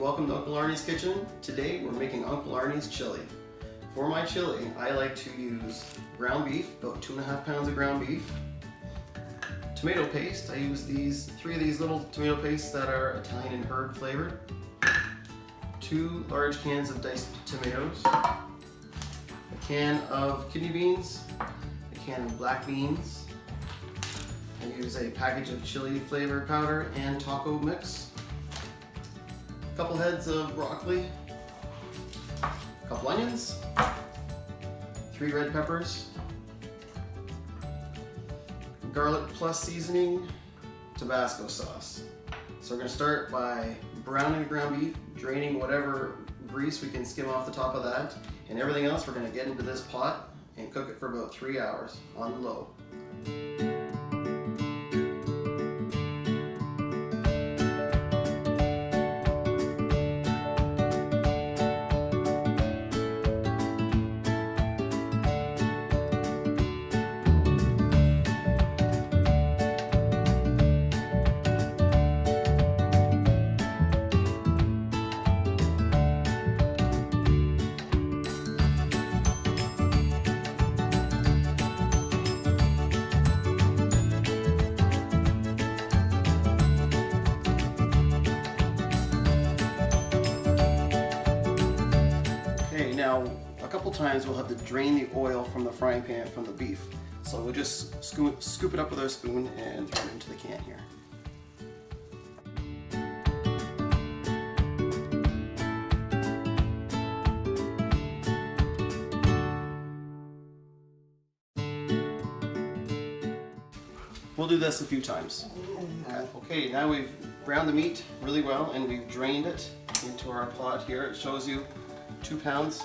welcome to Uncle Arnie's Kitchen. Today we're making Uncle Arnie's chili. For my chili, I like to use ground beef, about 2.5 pounds of ground beef. Tomato paste, I use three of these little tomato pastes that are Italian and herb flavored. 2 large cans of diced tomatoes. A can of kidney beans. A can of black beans. I use a package of chili flavor powder and taco mix. A couple heads of broccoli, a couple onions, 3 red peppers, garlic plus seasoning, Tabasco sauce. So we're going to start by browning the ground beef, draining whatever grease we can skim off the top of that, and everything else we're going to get into this pot and cook it for about 3 hours on low. Now, a couple times we'll have to drain the oil from the frying pan from the beef. So we'll just scoop it up with our spoon and throw it into the can here. We'll do this a few times. Okay, now we've browned the meat really well and we've drained it into our pot here. It shows you 2 pounds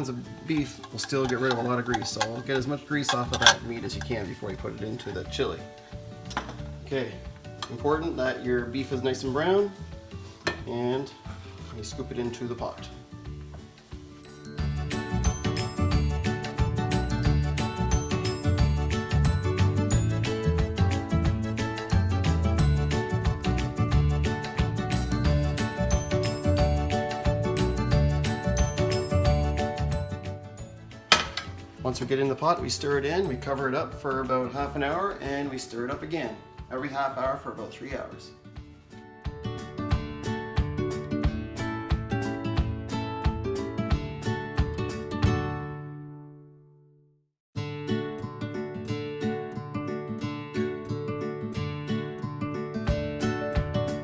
of beef will still get rid of a lot of grease, so I'll get as much grease off of that meat as you can before you put it into the chili. Okay, important that your beef is nice and brown, and you scoop it into the pot. Once we get in the pot, we stir it in, we cover it up for about half an hour, and we stir it up again, every half hour for about 3 hours.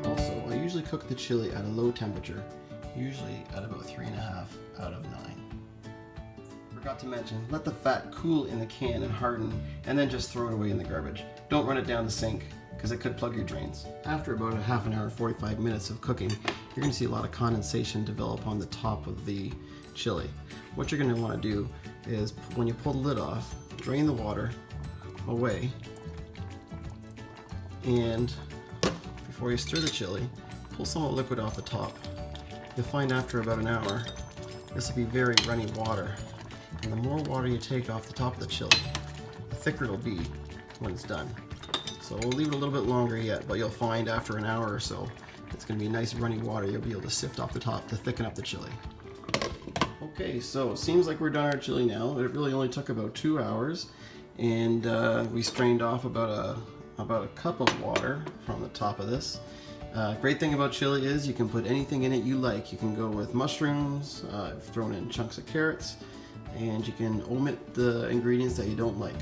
Also, I usually cook the chili at a low temperature, usually at about 3.5 out of 9. Forgot to mention, let the fat cool in the can and harden, and then just throw it away in the garbage. Don't run it down the sink, because it could plug your drains. After about a half an hour, 45 minutes of cooking, you're going to see a lot of condensation develop on the top of the chili. What you're going to want to do is, when you pull the lid off, drain the water away, and before you stir the chili, pull some of the liquid off the top. You'll find after about an hour, this will be very runny water. And the more water you take off the top of the chili, the thicker it'll be when it's done. So we'll leave it a little bit longer yet, but you'll find after an hour or so, it's going to be nice runny water you'll be able to sift off the top to thicken up the chili. Okay, so it seems like we're done our chili now. It really only took about 2 hours, and we strained off about a cup of water from the top of this. Great thing about chili is you can put anything in it you like. You can go with mushrooms, I've thrown in chunks of carrots, and you can omit the ingredients that you don't like.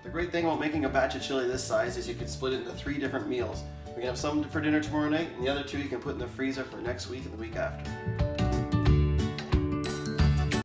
The great thing about making a batch of chili this size is you can split it into 3 different meals. We can have some for dinner tomorrow night, and the other 2 you can put in the freezer for next week and the week after.